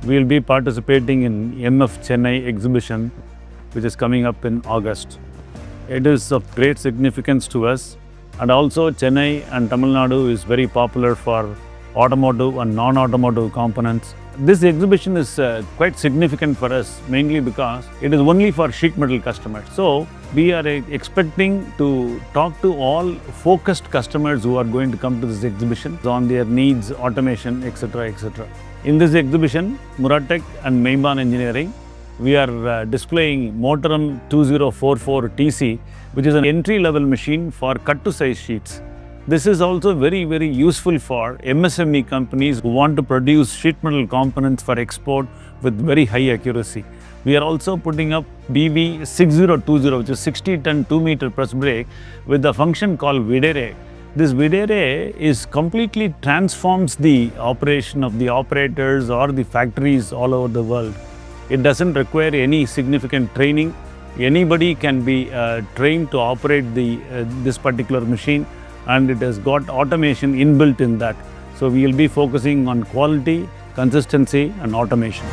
We will be participating in MF Chennai exhibition, which is coming up in August. It is of great significance to us, and also Chennai and Tamil Nadu is very popular for automotive and non-automotive components. This exhibition is quite significant for us, mainly because it is only for sheet metal customers. So we are expecting to talk to all focused customers who are going to come to this exhibition on their needs, automation, etc. etc. In this exhibition, Muratec and Meiban Engineering, we are displaying Motorum 2044 TC, which is an entry-level machine for cut-to-size sheets. This is also very useful for MSME companies who want to produce sheet metal components for export with very high accuracy. We are also putting up BV 6020, which is 60-ton 2-meter press brake with a function called Videre. This Videre is completely transforms the operation of the operators or the factories all over the world. It doesn't require any significant training. Anybody can be trained to operate this particular machine, and it has got automation inbuilt in that. So we will be focusing on quality, consistency and automation.